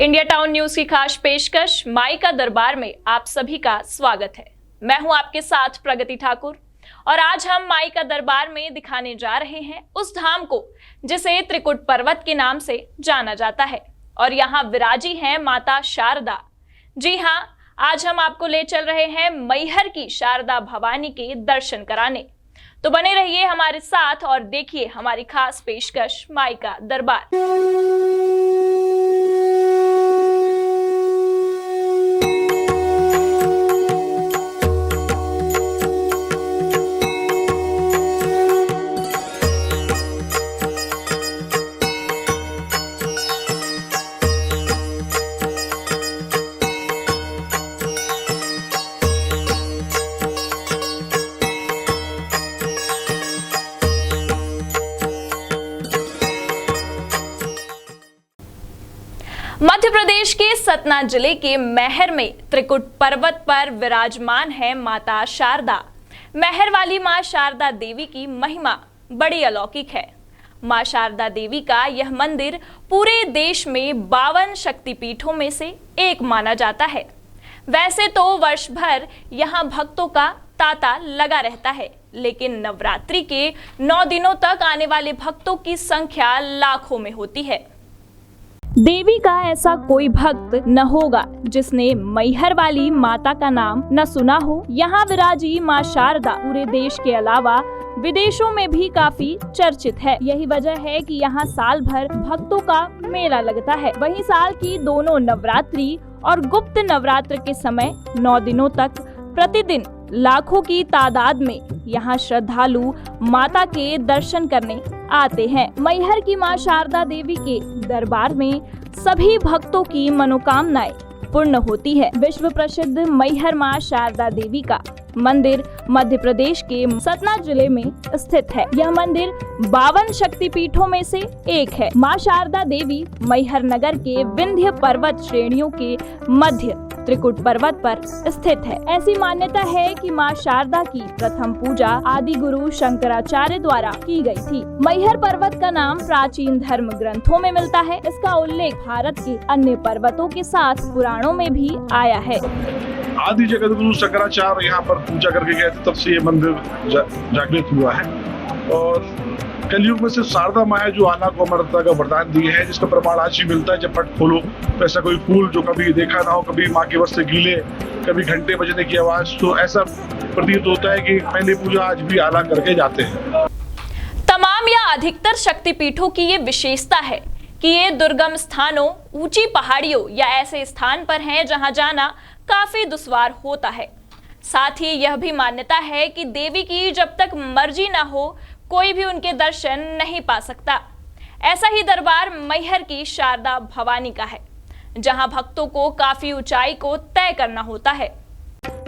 India town news की खास पेशकश माई का दरबार में आप सभी का स्वागत है। मैं हूं आपके साथ प्रगति ठाकुर और आज हम माई का दरबार में दिखाने जा रहे हैं उस धाम को जिसे त्रिकुट पर्वत के नाम से जाना जाता है और यहाँ विराजी हैं माता शारदा। जी हाँ, आज हम आपको ले चल रहे हैं मैहर की शारदा भवानी के दर्शन कराने। तो बने रहिए हमारे साथ और देखिए हमारी खास पेशकश माई का दरबार। मध्य प्रदेश के सतना जिले के मैहर में त्रिकुट पर्वत पर विराजमान है माता शारदा। मैहर वाली मां शारदा देवी की महिमा बड़ी अलौकिक है। मां शारदा देवी का यह मंदिर पूरे देश में 52 शक्तिपीठों में से एक माना जाता है। वैसे तो वर्ष भर यहाँ भक्तों का तांता लगा रहता है, लेकिन नवरात्रि के 9 दिनों तक आने वाले भक्तों की संख्या लाखों में होती है। देवी का ऐसा कोई भक्त न होगा जिसने मैहर वाली माता का नाम न सुना हो। यहाँ विराजी माँ शारदा पूरे देश के अलावा विदेशों में भी काफी चर्चित है। यही वजह है कि यहाँ साल भर भक्तों का मेला लगता है। वहीं साल की दोनों नवरात्रि और गुप्त नवरात्र के समय 9 दिनों तक प्रतिदिन लाखों की तादाद में यहाँ श्रद्धालु माता के दर्शन करने आते हैं। मैहर की मां शारदा देवी के दरबार में सभी भक्तों की मनोकामनाएं पूर्ण होती है। विश्व प्रसिद्ध मैहर मां शारदा देवी का मंदिर मध्य प्रदेश के सतना जिले में स्थित है। यह मंदिर 52 शक्तिपीठों में से एक है। मां शारदा देवी मैहर नगर के विंध्य पर्वत श्रेणियों के मध्य त्रिकुट पर्वत पर स्थित है। ऐसी मान्यता है कि मां शारदा की प्रथम पूजा आदि गुरु शंकराचार्य द्वारा की गई थी। मैहर पर्वत का नाम प्राचीन धर्म ग्रंथों में मिलता है। इसका उल्लेख भारत के अन्य पर्वतों के साथ पुराणों में भी आया है। आदि जगत गुरु शंकराचार्य यहाँ पर पूजा करके गए थे, तब से ये मंदिर जागृत हुआ है। और कलयुग में सिर्फ शारदा माँ है जो आना को अमरता का वरदान दिए है, जिसका प्रमाण आज ही मिलता है। जब पट खोलो तो ऐसा कोई फूल जो कभी देखा ना हो, कभी माँ के वस्त्र गीले, कभी घंटे बजने की आवाज, तो ऐसा प्रतीत होता है कि पहली पूजा आज भी आला करके जाते हैं। तमाम या अधिकतर शक्तिपीठों की ये विशेषता है कि ये दुर्गम स्थानों, ऊंची पहाड़ियों या ऐसे स्थान पर हैं जहां जाना काफी दुश्वार होता है। साथ ही यह भी मान्यता है कि देवी की जब तक मर्जी ना हो कोई भी उनके दर्शन नहीं पा सकता। ऐसा ही दरबार मैहर की शारदा भवानी का है, जहां भक्तों को काफी ऊंचाई को तय करना होता है।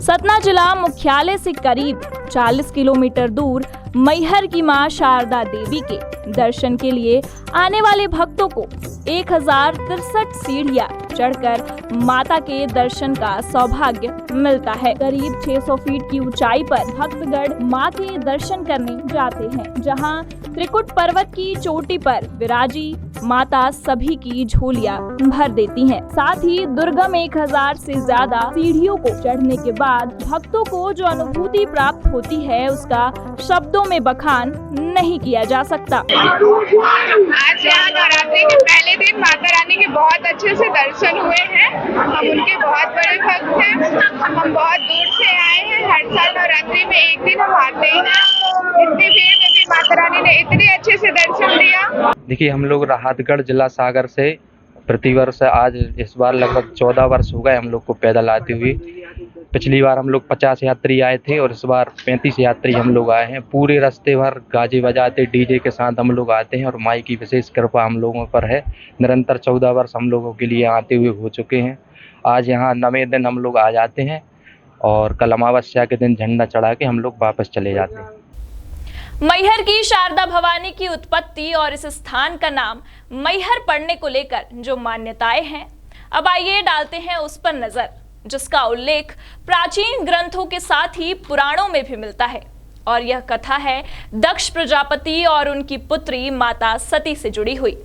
सतना जिला मुख्यालय से करीब 40 किलोमीटर दूर मैहर की मां शारदा देवी के दर्शन के लिए आने वाले भक्तों को 1063 सीढ़ियां चढ़कर माता के दर्शन का सौभाग्य मिलता है। करीब 600 फीट की ऊंचाई पर भक्तगण मां के दर्शन करने जाते हैं, जहां त्रिकुट पर्वत की चोटी पर विराजी माता सभी की झोलियां भर देती हैं। साथ ही दुर्गम 1000 से ज्यादा सीढ़ियों को चढ़ने के बाद भक्तों को जो अनुभूति प्राप्त होती है उसका शब्दों में बखान नहीं किया जा सकता। आज यहाँ नवरात्रि के पहले दिन माता रानी के बहुत अच्छे से दर्शन हुए हैं। हम उनके बहुत बड़े भक्त हैं। हम बहुत दूर से आए हैं। हर साल नवरात्रि में एक दिन हम आते हैं। इतनी भीड़ में भी माता रानी ने इतने अच्छे से दर्शन दिया। देखिए, हम लोग राहतगढ़ जिला सागर से प्रतिवर्ष, आज इस बार लगभग 14 वर्ष हो गए हम लोग को पैदल आते हुए। पिछली बार हम लोग 50 यात्री आए थे और इस बार 35 यात्री हम लोग आए हैं। पूरे रास्ते भर गाजे बजाते डीजे के साथ हम लोग आते हैं और माई की विशेष कृपा हम लोगों पर है। निरंतर 14 वर्ष हम लोगों के लिए आते हुए हो चुके हैं। आज यहाँ 9वें दिन हम लोग आ जाते हैं और कल अमावस्या के दिन झंडा चढ़ा के हम लोग वापस चले जाते हैं। मैहर की शारदा भवानी की उत्पत्ति और इस स्थान का नाम मैहर पड़ने को लेकर जो मान्यताएं हैं, अब आइए डालते हैं उस पर नजर, जिसका उल्लेख प्राचीन ग्रंथों के साथ ही पुराणों में भी मिलता है। और यह कथा है दक्ष प्रजापति और उनकी पुत्री माता सती से जुड़ी हुई।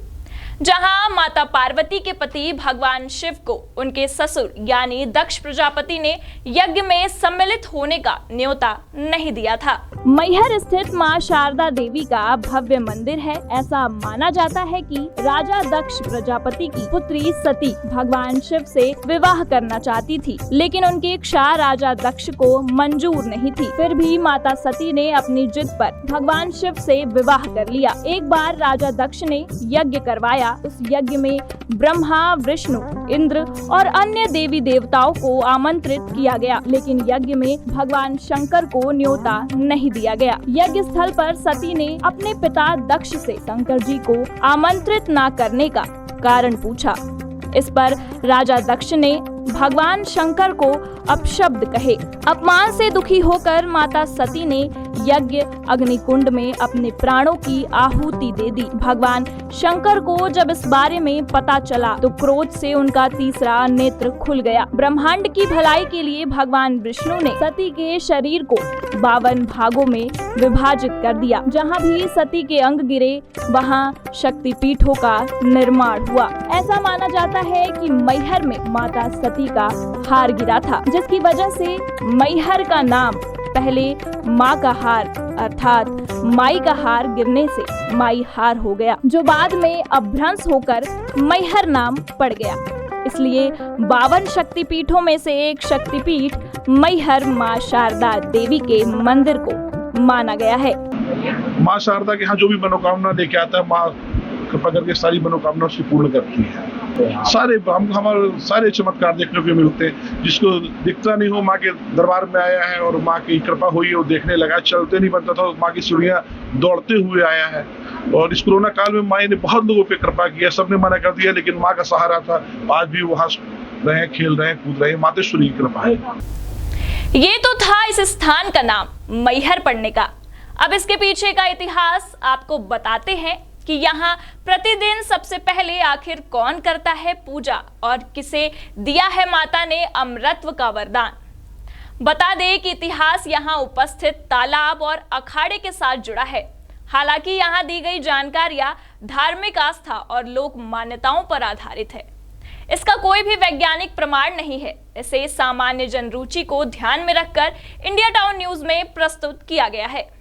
जहां माता पार्वती के पति भगवान शिव को उनके ससुर यानी दक्ष प्रजापति ने यज्ञ में सम्मिलित होने का न्योता नहीं दिया था। मैहर स्थित मां शारदा देवी का भव्य मंदिर है। ऐसा माना जाता है कि राजा दक्ष प्रजापति की पुत्री सती भगवान शिव से विवाह करना चाहती थी, लेकिन उनकी इच्छा राजा दक्ष को मंजूर नहीं थी। फिर भी माता सती ने अपनी जिद पर भगवान शिव से विवाह कर लिया। एक बार राजा दक्ष ने यज्ञ करवाया। उस यज्ञ में ब्रह्मा, विष्णु, इंद्र और अन्य देवी देवताओं को आमंत्रित किया गया, लेकिन यज्ञ में भगवान शंकर को न्योता नहीं दिया गया। यज्ञ स्थल पर सती ने अपने पिता दक्ष से शंकर जी को आमंत्रित न करने का कारण पूछा। इस पर राजा दक्ष ने भगवान शंकर को अपशब्द कहे। अपमान से दुखी होकर माता सती ने यज्ञ अग्निकुंड में अपने प्राणों की आहुति दे दी। भगवान शंकर को जब इस बारे में पता चला तो क्रोध से उनका तीसरा नेत्र खुल गया। ब्रह्मांड की भलाई के लिए भगवान विष्णु ने सती के शरीर को 52 भागों में विभाजित कर दिया। जहाँ भी सती के अंग गिरे वहाँ शक्तिपीठों का निर्माण हुआ। ऐसा माना जाता है कि मैहर में माता सती का हार गिरा था, जिसकी वजह से मैहर का नाम पहले माँ का हार अर्थात माई का हार गिरने से माई हार हो गया, जो बाद में अपभ्रंश होकर मैहर नाम पड़ गया। इसलिए 52 शक्तिपीठों में से एक शक्तिपीठ मैहर माँ शारदा देवी के मंदिर को माना गया है। माँ शारदा के यहाँ जो भी मनोकामना लेके आता है, माँ कृपा करके सारी मनोकामना उसकी पूर्ण करती है। सारे हमारे सारे चमत्कार देखने को मिलते हैं। जिसको दिखता नहीं हो, माँ के दरबार में आया है और माँ की कृपा हुई है, वो देखने लगा। चलते नहीं बनता था, माँ की सीढ़ियाँ दौड़ते हुए आया है। और इस कोरोना काल में माँ ने बहुत लोगों पे कृपा किया। सबने मना कर दिया, लेकिन माँ का सहारा था। आज भी वो हंस रहे, खेल रहे, कूद रहे। मातेश्वरी की कृपा है। ये तो था इस स्थान का नाम मैहर पड़ने का। अब इसके पीछे का इतिहास आपको बताते हैं कि यहाँ प्रतिदिन सबसे पहले आखिर कौन करता है पूजा और किसे दिया है माता ने अमरत्व का वरदान। बता दें कि इतिहास यहाँ उपस्थित तालाब और अखाड़े के साथ जुड़ा है। हालांकि यहाँ दी गई जानकारियां धार्मिक आस्था और लोक मान्यताओं पर आधारित है। इसका कोई भी वैज्ञानिक प्रमाण नहीं है। इसे सामान्य जनरुचि को ध्यान में रखकर इंडिया टाउन न्यूज में प्रस्तुत किया गया है।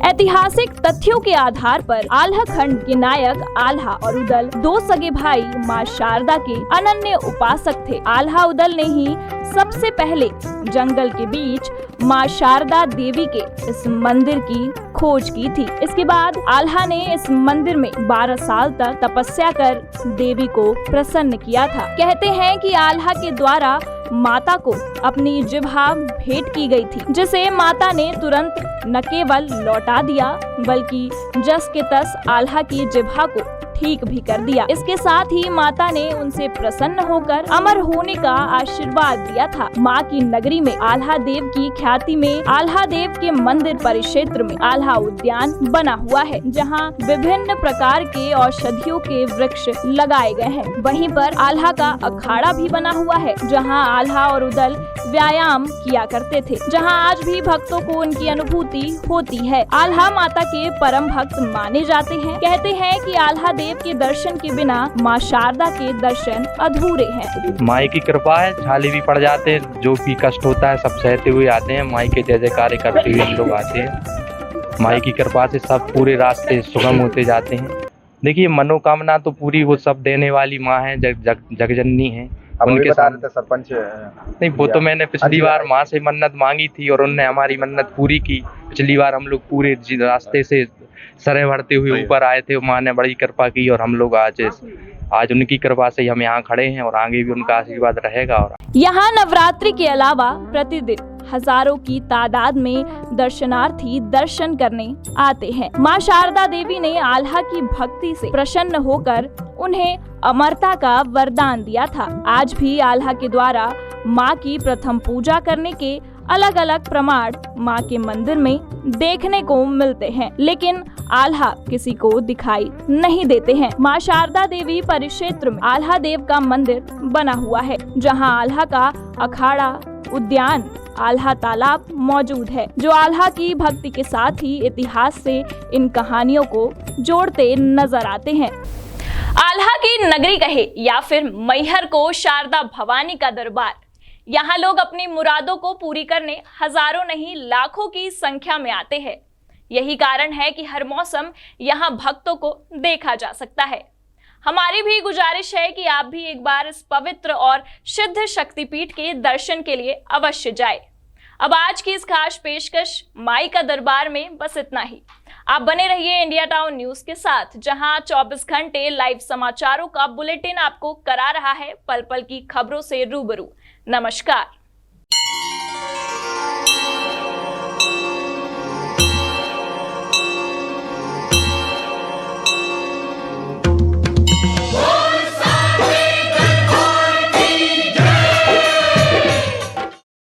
ऐतिहासिक तथ्यों के आधार पर आल्हा खंड के नायक आल्हा और उदल दो सगे भाई मां शारदा के अनन्य उपासक थे। आल्हा उदल ने ही सबसे पहले जंगल के बीच मां शारदा देवी के इस मंदिर की खोज की थी। इसके बाद आल्हा ने इस मंदिर में 12 साल तक तपस्या कर देवी को प्रसन्न किया था। कहते हैं कि आल्हा के द्वारा माता को अपनी जिह्वा भेंट की गई थी, जिसे माता ने तुरंत न केवल लौटा दिया बल्कि जस के तस आल्हा की जिह्वा को ठीक भी कर दिया। इसके साथ ही माता ने उनसे प्रसन्न होकर अमर होने का आशीर्वाद दिया था। माँ की नगरी में आल्हा देव की ख्याति में आल्हा देव के मंदिर परिक्षेत्र में आल्हा उद्यान बना हुआ है, जहाँ विभिन्न प्रकार के औषधियों के वृक्ष लगाए गए हैं। वहीं पर आल्हा का अखाड़ा भी बना हुआ है, जहाँ आल्हा और उदल व्यायाम किया करते थे, जहाँ आज भी भक्तों को उनकी अनुभूति होती है। आल्हा माता के परम भक्त माने जाते हैं। कहते हैं कि आल्हा देव के दर्शन के बिना माँ शारदा के दर्शन अधूरे हैं। माई की कृपा है, छाले भी पड़ जाते हैं, जो भी कष्ट होता है सब सहते हुए आते हैं। माई के जय जयकार करते हुए हम लोग आते हैं। माई की कृपा से सब पूरे रास्ते सुगम होते जाते हैं। देखिए, मनोकामना तो पूरी वो सब देने वाली माँ है, जगजननी है। उनके बता रहे थे सरपंच नहीं, वो तो मैंने पिछली बार माँ से मन्नत मांगी थी और उनने हमारी मन्नत पूरी की। पिछली बार हम लोग पूरे रास्ते से सरे भरते हुए ऊपर आए थे। माँ ने बड़ी कृपा की और हम लोग आज उनकी कृपा से हम यहाँ खड़े हैं और आगे भी उनका आशीर्वाद रहेगा। और यहाँ नवरात्रि के अलावा प्रतिदिन हजारों की तादाद में दर्शनार्थी दर्शन करने आते हैं। माँ शारदा देवी ने आल्हा की भक्ति से प्रसन्न होकर उन्हें अमरता का वरदान दिया था। आज भी आल्हा के द्वारा माँ की प्रथम पूजा करने के अलग अलग प्रमाण माँ के मंदिर में देखने को मिलते हैं, लेकिन आल्हा किसी को दिखाई नहीं देते हैं। माँ शारदा देवी परिक्षेत्र में आल्हा देव का मंदिर बना हुआ है, जहाँ आल्हा का अखाड़ा, उद्यान, आल्हा तालाब मौजूद है, जो आल्हा की भक्ति के साथ ही इतिहास से इन कहानियों को जोड़ते नजर आते हैं। आल्हा की नगरी कहे या फिर मैहर को शारदा भवानी का दरबार, यहाँ लोग अपनी मुरादों को पूरी करने हजारों नहीं लाखों की संख्या में आते हैं। यही कारण है कि हर मौसम यहाँ भक्तों को देखा जा सकता है। हमारी भी गुजारिश है कि आप भी एक बार इस पवित्र और सिद्ध शक्तिपीठ के दर्शन के लिए अवश्य जाए। अब आज की इस खास पेशकश माई का दरबार में बस इतना ही। आप बने रहिए इंडिया टाउन न्यूज के साथ, जहां 24 घंटे लाइव समाचारों का बुलेटिन आपको करा रहा है पल पल की खबरों से रूबरू। नमस्कार।